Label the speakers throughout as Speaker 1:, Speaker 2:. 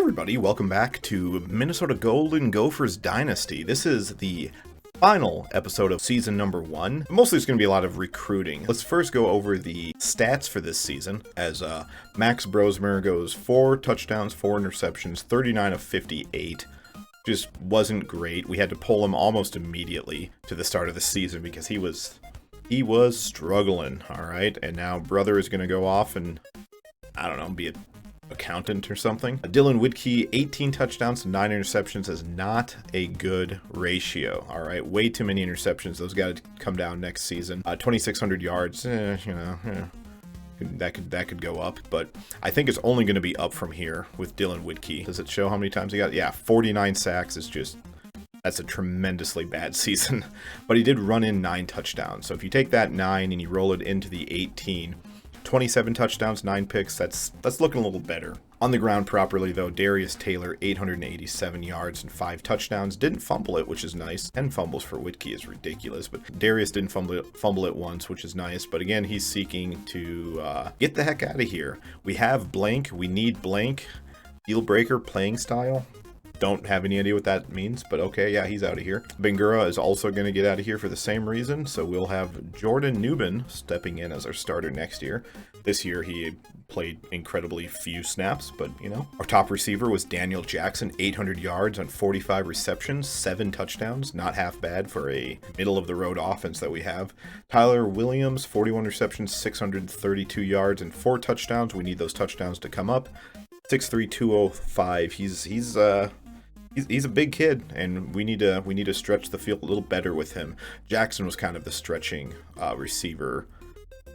Speaker 1: everybody, welcome back to Minnesota Golden Gophers Dynasty. This is the final episode of season number 1. Mostly it's going to be a lot of recruiting. Let's first go over the stats for this season, as Max Brosmer goes 4 touchdowns, 4 interceptions, 39 of 58. Just wasn't great. We had to pull him almost immediately to the start of the season because he was struggling, all right? And now brother is going to go off and, I don't know, be an accountant or something. Dylan Whitkey, 18 touchdowns to 9 interceptions is not a good ratio, all right? Way too many interceptions. Those got to come down next season. 2,600 yards, that could go up, but I think it's only going to be up from here with Dylan Whitkey. Does it show how many times he got? Yeah, 49 sacks is just... that's a tremendously bad season, but he did run in 9 touchdowns. So if you take that 9 and you roll it into the 18, 27 touchdowns, 9 picks, that's looking a little better. On the ground properly, though, Darius Taylor, 887 yards and 5 touchdowns. Didn't fumble it, which is nice. 10 fumbles for Whitkey is ridiculous, but Darius didn't fumble it once, which is nice. But again, he's seeking to get the heck out of here. We have blank. We need blank. Deal breaker playing style. Don't have any idea what that means, but okay, yeah, he's out of here. Bangura is also going to get out of here for the same reason, so we'll have Jordan Newman stepping in as our starter next year. This year he played incredibly few snaps, but you know. Our top receiver was Daniel Jackson, 800 yards on 45 receptions, 7 touchdowns, not half bad for a middle-of-the-road offense that we have. Tyler Williams, 41 receptions, 632 yards and 4 touchdowns. We need those touchdowns to come up. 6'3", 205. He's a big kid, and we need to stretch the field a little better with him. Jackson was kind of the stretching receiver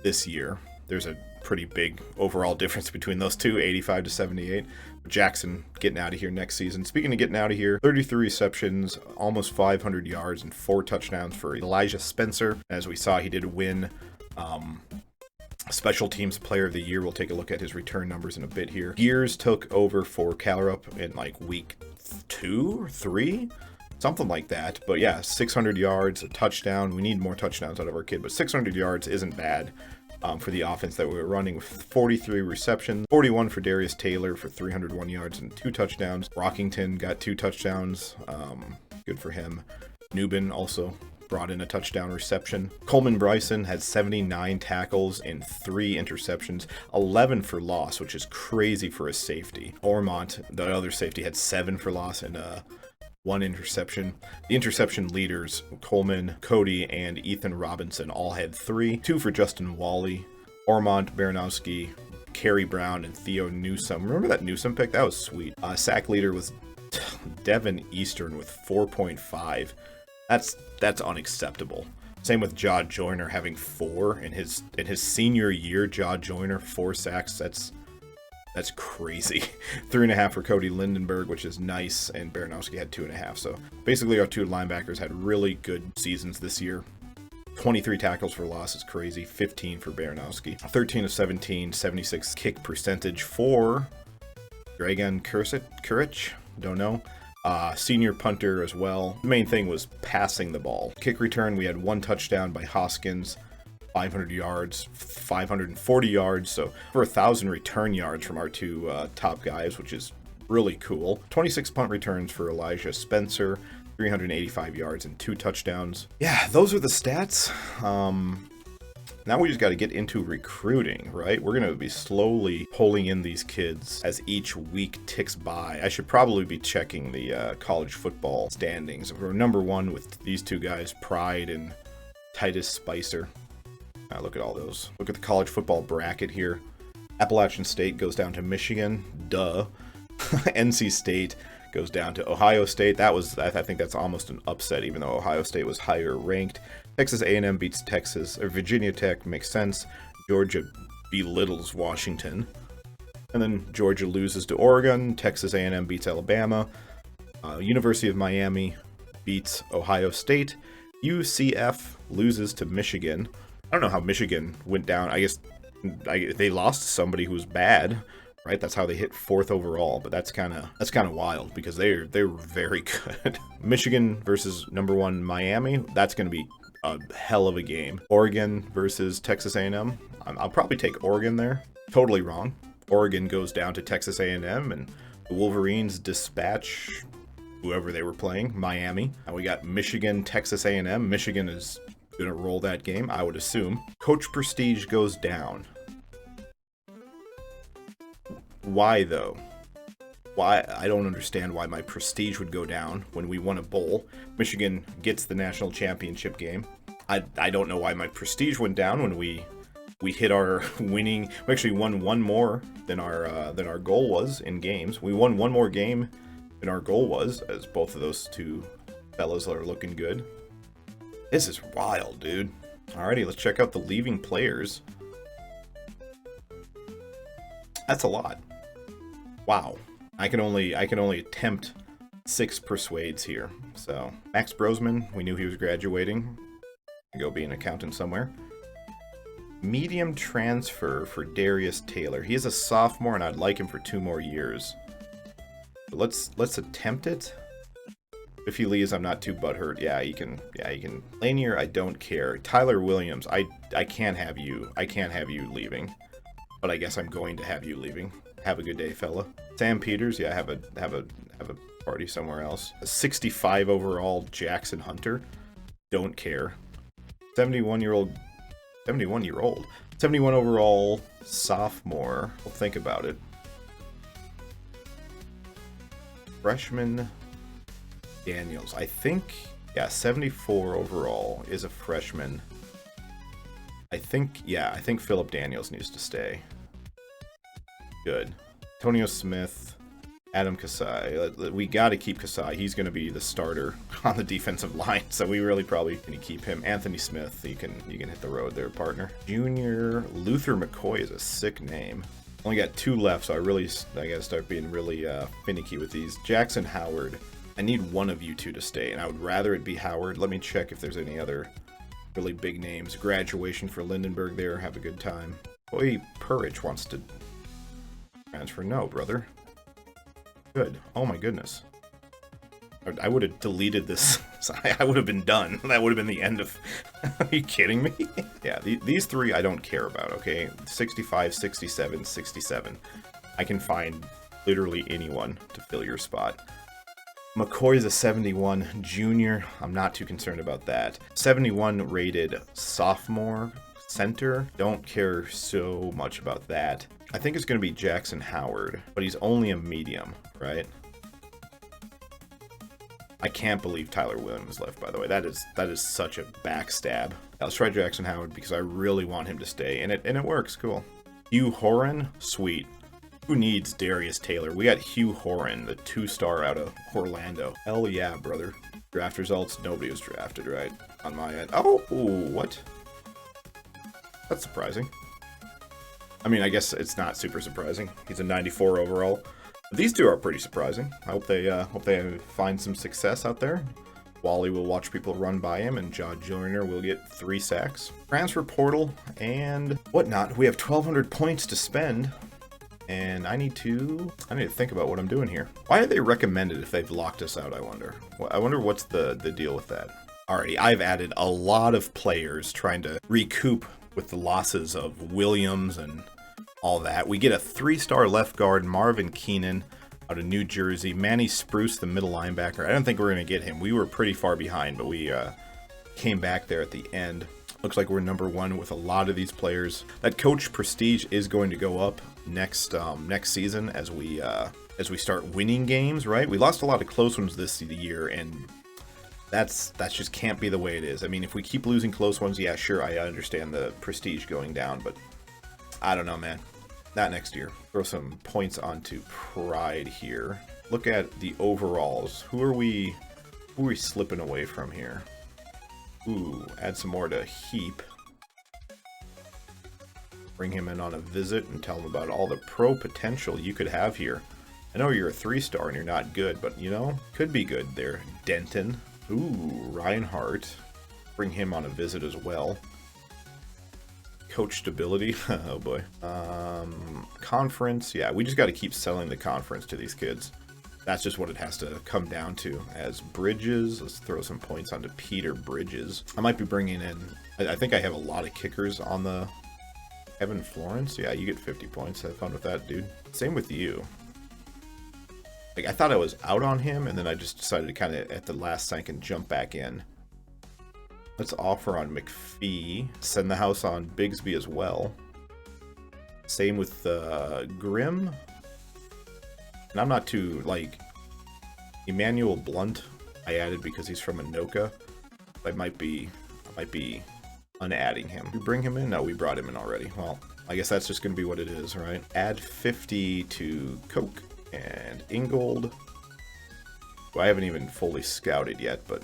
Speaker 1: this year. There's a pretty big overall difference between those two, 85 to 78. Jackson getting out of here next season. Speaking of getting out of here, 33 receptions, almost 500 yards, and 4 touchdowns for Elijah Spencer. As we saw, he did win Special Teams Player of the Year. We'll take a look at his return numbers in a bit here. Gears took over for Callerup in like week 2 or 3, something like that. But yeah, 600 yards, a touchdown. We need more touchdowns out of our kid, but 600 yards isn't bad for the offense that we were running, with 43 receptions, 41 for Darius Taylor for 301 yards and 2 touchdowns. Rockington got 2 touchdowns. Good for him. Newbin also brought in a touchdown reception. Coleman Bryson had 79 tackles and 3 interceptions, 11 for loss, which is crazy for a safety. Ormont, the other safety, had 7 for loss and 1 interception. The interception leaders, Coleman, Cody, and Ethan Robinson, all had 3. 2 for Justin Wally, Ormont, Baranowski, Kerry Brown, and Theo Newsome. Remember that Newsome pick? That was sweet. Sack leader was Devin Eastern with 4.5. That's unacceptable. Same with Jaw Joyner having 4 in his senior year. Jaw Joyner 4 sacks. That's crazy. 3.5 for Cody Lindenberg, which is nice, and Baranowski had 2.5. So basically, our 2 linebackers had really good seasons this year. 23 tackles for loss is crazy. 15 for Baranowski. 13 of 17, 76 kick percentage for Dragan Kuric. Don't know. Senior punter as well. The main thing was passing the ball. Kick return, we had 1 touchdown by Hoskins, 500 yards, 540 yards, so for 1,000 return yards from our 2 top guys, which is really cool. 26 punt returns for Elijah Spencer, 385 yards and 2 touchdowns. Yeah, those are the stats. Now we just got to get into recruiting, right? We're going to be slowly pulling in these kids as each week ticks by. I should probably be checking the college football standings. We're number 1 with these 2 guys, Pride and Titus Spicer. Look at all those. Look at the college football bracket here. Appalachian State goes down to Michigan. Duh. NC State goes down to Ohio State. I think that's almost an upset, even though Ohio State was higher ranked. Texas A&M beats Texas, or Virginia Tech, makes sense. Georgia belittles Washington. And then Georgia loses to Oregon. Texas A&M beats Alabama. University of Miami beats Ohio State. UCF loses to Michigan. I don't know how Michigan went down. I guess they lost to somebody who was bad, right? That's how they hit 4th overall, but that's kind of wild because they were very good. Michigan versus number 1 Miami. That's going to be a hell of a game. Oregon versus Texas A&M. I'll probably take Oregon there. Totally wrong. Oregon goes down to Texas A&M, and The Wolverines dispatch whoever they were playing, Miami. And we got Michigan, Texas A&M. Michigan is going to roll that game, I would assume. Coach prestige goes down. Why, though? Why? I don't understand why my prestige would go down when we won a bowl. Michigan gets the national championship game. I don't know why my prestige went down when we hit our winning. We actually won one more than our goal was in games. We won one more game than our goal was, as both of those two fellas are looking good. This is wild, dude. Alrighty, let's check out the leaving players. That's a lot. Wow. I can only attempt 6 persuades here. So Max Brosman, we knew he was graduating. Go be an accountant somewhere. Medium transfer for Darius Taylor. He is a sophomore, and I'd like him for 2 more years. But let's attempt it. If he leaves, I'm not too butthurt. Yeah, you can. Lanier, I don't care. Tyler Williams, I can't have you. I can't have you leaving. But I guess I'm going to have you leaving. Have a good day, fella. Sam Peters, yeah, have a party somewhere else. A 65 overall Jackson Hunter. Don't care. 71 overall sophomore. We'll think about it. Freshman Daniels. I think, yeah, 74 overall is a freshman. I think Philip Daniels needs to stay. Good. Antonio Smith, Adam Kasai. We got to keep Kasai. He's going to be the starter on the defensive line, so we really probably can keep him. Anthony Smith, you can hit the road there, partner. Junior Luther McCoy is a sick name. Only got 2 left, so I gotta start being really finicky with these. Jackson Howard. I need one of you two to stay, and I would rather it be Howard. Let me check if there's any other really big names. Graduation for Lindenberg there. Have a good time. Boy, Purridge wants to transfer. No, brother. Good. Oh my goodness. I would have deleted this. I would have been done. That would have been the end of... Are you kidding me? Yeah, these 3 I don't care about, okay? 65, 67, 67. I can find literally anyone to fill your spot. McCoy's a 71 junior. I'm not too concerned about that. 71 rated sophomore center. Don't care so much about that. I think it's going to be Jackson Howard, but he's only a medium, right? I can't believe Tyler Williams left, by the way. That is such a backstab. Let's try Jackson Howard because I really want him to stay, and it works. Cool. Hugh Horan, sweet. Who needs Darius Taylor? We got Hugh Horan, the 2-star out of Orlando. Hell yeah, brother. Draft results, nobody was drafted, right? On my end. Oh, what? That's surprising. I mean, I guess it's not super surprising. He's a 94 overall. These 2 are pretty surprising. I hope they find some success out there. Wally will watch people run by him, and John Joyner will get 3 sacks. Transfer portal and whatnot. We have 1,200 points to spend. And I need to think about what I'm doing here. Why are they recommended if they've locked us out, I wonder? I wonder what's the deal with that. Alrighty, I've added a lot of players trying to recoup with the losses of Williams and all that. We get a 3-star left guard, Marvin Keenan, out of New Jersey. Manny Spruce, the middle linebacker. I don't think we're going to get him. We were pretty far behind, but we came back there at the end. Looks like we're number 1 with a lot of these players. That coach prestige is going to go up next season as we start winning games, right? We lost a lot of close ones this year, and that's just can't be the way it is. I mean, if we keep losing close ones, yeah, sure, I understand the prestige going down, but I don't know, man. Not next year. Throw some points onto pride here. Look at the overalls. Who are we slipping away from here? Ooh, add some more to Heap. Bring him in on a visit and tell him about all the pro potential you could have here. I know you're a 3-star and you're not good, but you know, could be good there. Denton. Ooh, Reinhardt. Bring him on a visit as well. Coach stability. Oh boy. Conference. Yeah, we just got to keep selling the conference to these kids. That's just what it has to come down to. As Bridges, let's throw some points onto Peter Bridges. I might be bringing in, I think I have a lot of kickers on the Evan Florence. Yeah, you get 50 points. Have fun with that, dude. Same with you. Like, I thought I was out on him, and then I just decided to kind of, at the last second, jump back in. Let's offer on McPhee. Send the house on Bigsby as well. Same with Grimm. And I'm not too, like, Emmanuel Blunt I added because he's from Anoka. I might be unadding him. We bring him in? No, we brought him in already. Well, I guess that's just going to be what it is, right? Add 50 to Coke and Ingold. Well, I haven't even fully scouted yet, but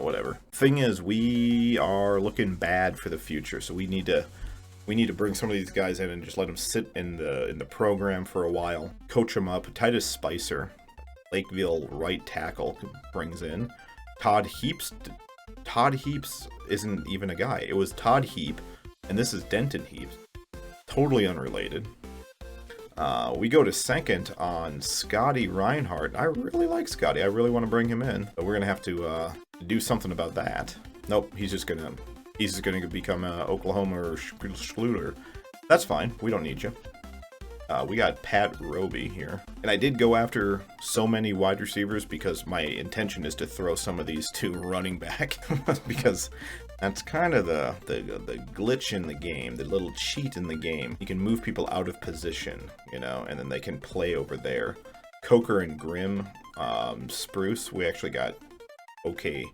Speaker 1: whatever. Thing is, we are looking bad for the future, so we need to bring some of these guys in and just let them sit in the program for a while, coach them up. Titus Spicer, Lakeville right tackle, brings in Todd Heaps. Todd Heaps isn't even a guy. It was Todd Heap, and this is Denton Heaps. Totally unrelated. We go to second on Scotty Reinhardt. I really like Scotty. I really want to bring him in, but we're gonna have to do something about that. Nope, he's just gonna become Oklahoma or Schluter. That's fine. We don't need you. We got Pat Roby here. And I did go after so many wide receivers because my intention is to throw some of these to running back. Because that's kind of the glitch in the game, the little cheat in the game. You can move people out of position, you know, and then they can play over there. Coker and Grimm, Spruce, we actually got okay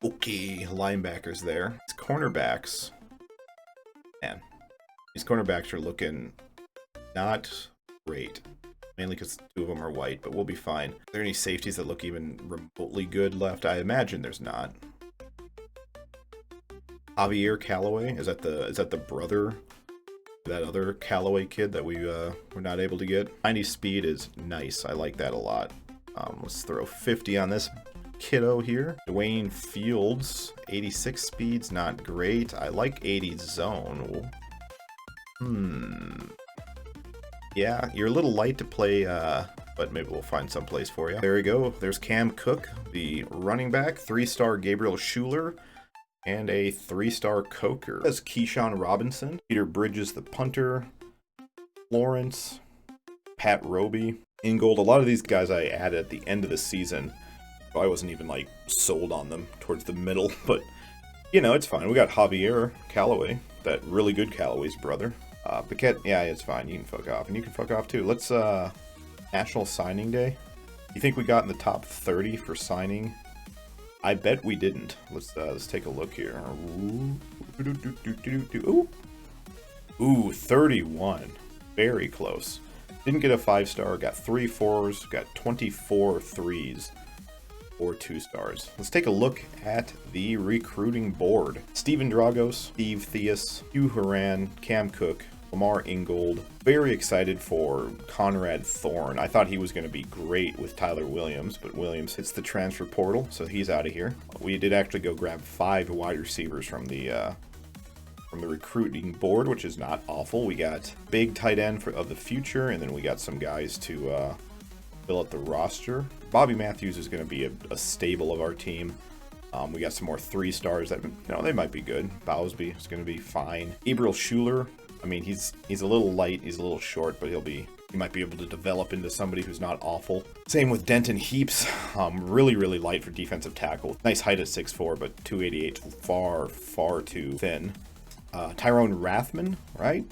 Speaker 1: linebackers there. It's cornerbacks. Man, these cornerbacks are looking not great. Mainly because two of them are white, but we'll be fine. Are there any safeties that look even remotely good left? I imagine there's not. Javier Callaway, is that the brother of that other Callaway kid that we were not able to get? 90 speed is nice. I like that a lot. Let's throw 50 on this kiddo here. Dwayne Fields, 86 speed's not great. I like 80 zone. Yeah, you're a little light to play, but maybe we'll find some place for you. There we go. There's Cam Cook, the running back, 3-star Gabriel Schuler, and a 3-star Coker. That's Keyshawn Robinson, Peter Bridges, the punter, Lawrence, Pat Roby, Ingold. A lot of these guys I added at the end of the season. I wasn't even like sold on them towards the middle, but you know, it's fine. We got Javier Callaway, that really good Callaway's brother. Paquette, yeah, it's fine. You can fuck off, and you can fuck off too. Let's National Signing Day. You think we got in the top 30 for signing? I bet we didn't. Let's take a look here. Ooh, 31. Very close. Didn't get a 5-star. Got 3 4s. Got 24 3s. Or 2 stars. Let's take a look at the recruiting board. Steven Dragos, Steve Theus, Hugh Horan, Cam Cook, Lamar Ingold. Very excited for Conrad Thorne. I thought he was going to be great with Tyler Williams, but Williams hits the transfer portal, so he's out of here. We did actually go grab 5 wide receivers from the recruiting board, which is not awful. We got big tight end of the future, and then we got some guys to fill out the roster. Bobby Matthews is going to be a staple of our team. We got some more 3-stars that, you know, they might be good. Bowsby is going to be fine. Gabriel Schuler, I mean, he's a little light, he's a little short, but he might be able to develop into somebody who's not awful. Same with Denton Heaps, really light for defensive tackle. Nice height at 6'4", but 288, far too thin. Tyrone Rathman, right?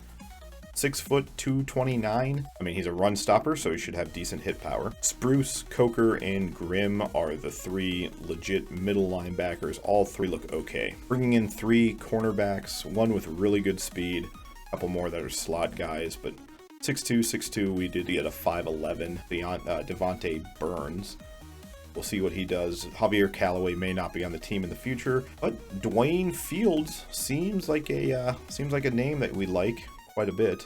Speaker 1: 6 foot 229. I mean, he's a run stopper, so he should have decent hit power. Spruce, Coker, and Grimm are the 3 legit middle linebackers. All 3 look okay. Bringing in 3 cornerbacks, one with really good speed, a couple more that are slot guys, but 6'2", we did get a 5'11", Devontae Burns. We'll see what he does. Javier Callaway may not be on the team in the future, but Dwayne Fields seems like a name that we like quite a bit.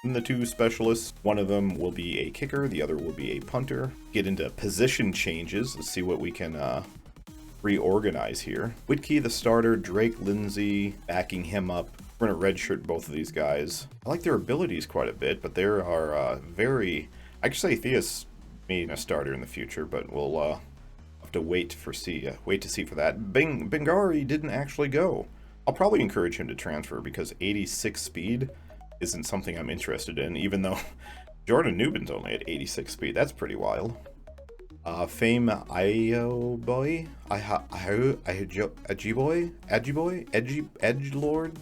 Speaker 1: And the 2 specialists, one of them will be a kicker, the other will be a punter. Get into position changes. Let's see what we can reorganize here. Whitkey, the starter, Drake Lindsay backing him up. We're going to redshirt both of these guys. I like their abilities quite a bit, but there are I could say Theus being a starter in the future, but we'll have to wait to see for that. Bengari didn't actually go. I'll probably encourage him to transfer because 86 speed isn't something I'm interested in, even though Jordan Newman's only at 86 speed. That's pretty wild. Fame Ajiboy, Edgelord.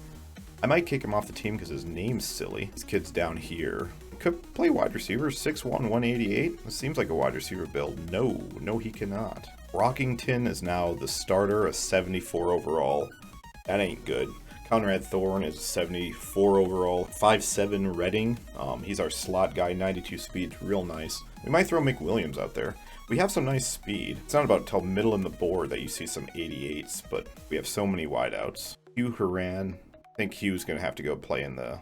Speaker 1: I might kick him off the team because his name's silly. This kid's down here. Could play wide receiver, 6'1", 188. This seems like a wide receiver build. No, he cannot. Rockington is now the starter, a 74 overall. That ain't good. Conrad Thorne is 74 overall. 5'7" Redding. He's our slot guy, 92 speed, real nice. We might throw McWilliams out there. We have some nice speed. It's not about until middle in the board that you see some 88s, but we have so many wideouts. Hugh Horan. I think Hugh's going to have to go play in the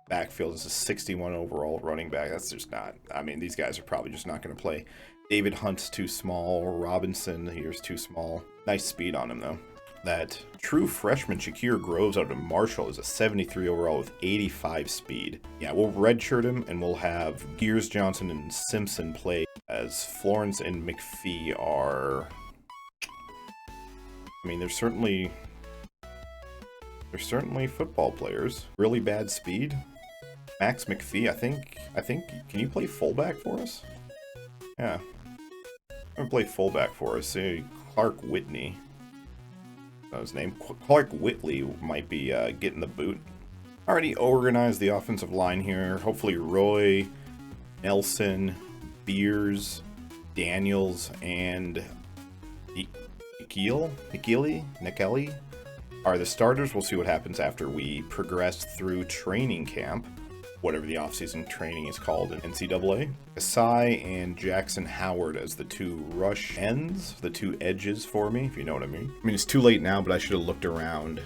Speaker 1: backfield as a 61 overall running back. That's just not, I mean, these guys are probably just not going to play. David Hunt's too small. Robinson here's too small. Nice speed on him, though. That true freshman Shakir Groves out of Marshall is a 73 overall with 85 speed. Yeah, we'll redshirt him, and we'll have Gears, Johnson, and Simpson play as Florence and McPhee are... I mean, they're certainly football players. Really bad speed. Max McPhee, I think, can you play fullback for us? Yeah. I'm gonna play fullback for us. Say Clark Whitney. That's his name. Clark Whitley might be getting the boot. Already organized the offensive line here. Hopefully Roy, Nelson, Beers, Daniels, and Nikeli are the starters. We'll see what happens after we progress through training camp, whatever the offseason training is called in NCAA. Kasai and Jackson Howard as the two rush ends, the two edges for me, if you know what I mean. I mean, it's too late now, but I should have looked around,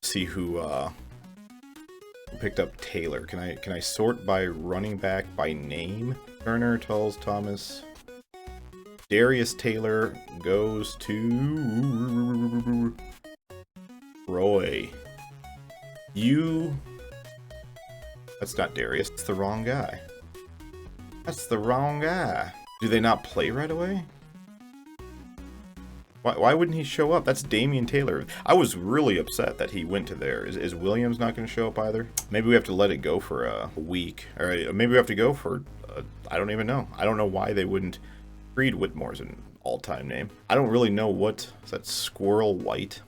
Speaker 1: see who picked up Taylor. Can I sort by running back by name? Turner, Tulls, Thomas. Darius Taylor goes to Roy. That's not Darius. It's the wrong guy. That's the wrong guy. Do they not play right away? Why wouldn't he show up? That's Damian Taylor. I was really upset that he went to there. Is Williams not going to show up either? Maybe we have to let it go for a week. Or maybe we have to go for... I don't even know. I don't know why they wouldn't... Creed Whitmore's an all-time name. I don't really know what... Is that Squirrel White?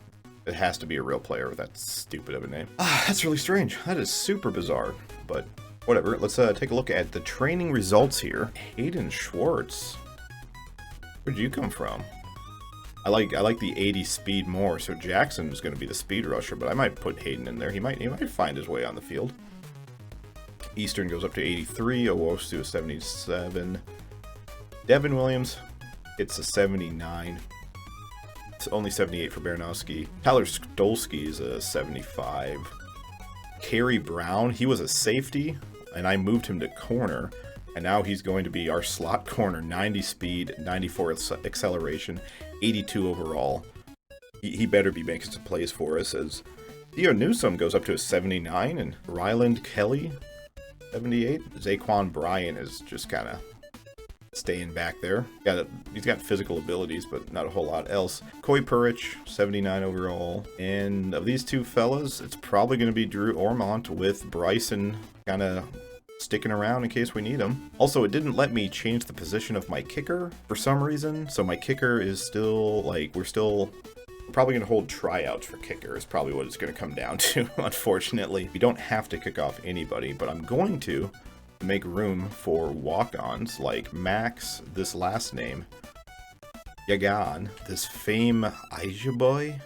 Speaker 1: It has to be a real player with that stupid of a name. That's really strange. That is super bizarre. But whatever. Let's take a look at the training results here. Hayden Schwartz. Where'd you come from? I like the 80 speed more, so Jackson's going to be the speed rusher, but I might put Hayden in there. He might find his way on the field. Eastern goes up to 83. Owosu a 77. Devin Williams, it's a 79. It's only 78 for Baranowski. Tyler Stolsky is a 75. Kerry Brown, he was a safety, and I moved him to corner, and now he's going to be our slot corner. 90 speed, 94 acceleration, 82 overall. He better be making some plays for us, as Theo Newsome goes up to a 79, and Ryland Kelly, 78. Zaquan Bryan is just kind of staying back there. He's got physical abilities, but not a whole lot else. Coy Purich, 79 overall. And of these two fellas, it's probably going to be Drew Ormont with Bryson kind of sticking around in case we need him. Also, it didn't let me change the position of my kicker for some reason. So my kicker is still, we're probably going to hold tryouts for kicker is probably what it's going to come down to, unfortunately. We don't have to kick off anybody, but I'm going to make room for walk-ons like Max, this last name, Yagan, this Fame Ajiboy.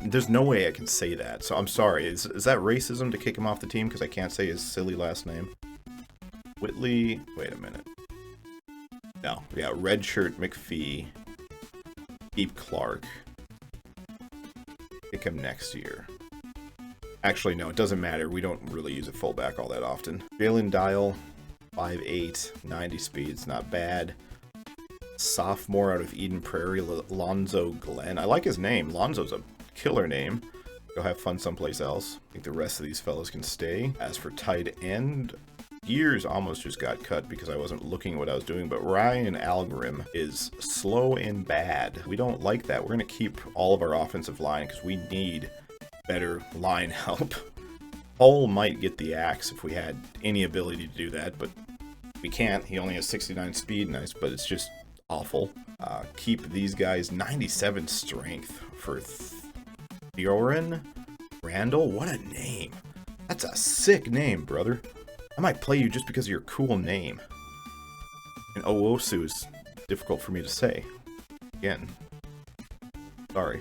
Speaker 1: There's no way I can say that, so I'm sorry. Is that racism to kick him off the team because I can't say his silly last name? Whitley, wait a minute. No, we got Redshirt McPhee, keep Clark, kick him next year. Actually, no, it doesn't matter. We don't really use a fullback all that often. Jalen Dial, 5'8", 90 speeds, not bad. Sophomore out of Eden Prairie, Lonzo Glenn. I like his name. Lonzo's a killer name. Go have fun someplace else. I think the rest of these fellas can stay. As for tight end, Gears almost just got cut because I wasn't looking at what I was doing, but Ryan Algrim is slow and bad. We don't like that. We're going to keep all of our offensive line because we need better line help. Hull might get the axe if we had any ability to do that, but We can't. He only has 69 speed. Nice, but it's just awful. Keep these guys. 97 strength for Theorin Randall. What a name. That's a sick name, brother. I might play you just because of your cool name. And Owosu is difficult for me to say. Again. Sorry.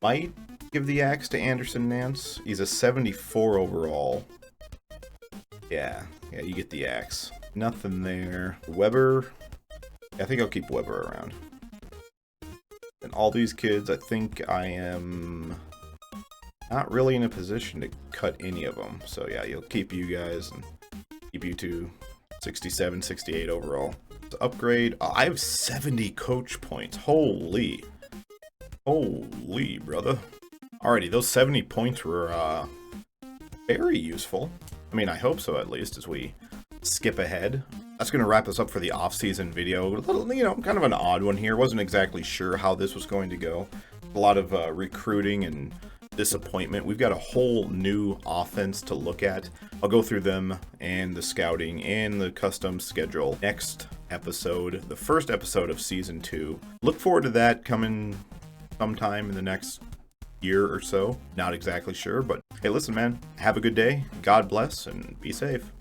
Speaker 1: Might give the axe to Anderson Nance. He's a 74 overall. Yeah, you get the axe. Nothing there. Weber. I think I'll keep Weber around. And all these kids, I think I am not really in a position to cut any of them. So yeah, you'll keep you guys and keep you to 67, 68 overall. To upgrade, I have 70 coach points. Holy, brother. Alrighty, those 70 points were very useful. I mean, I hope so, at least, as we skip ahead. That's going to wrap us up for the off-season video. A little, kind of an odd one here. Wasn't exactly sure how this was going to go. A lot of recruiting and disappointment. We've got a whole new offense to look at. I'll go through them and the scouting and the custom schedule next episode, the first episode of Season 2. Look forward to that coming sometime in the next year or so. Not exactly sure, but hey, listen, man, have a good day. God bless and be safe.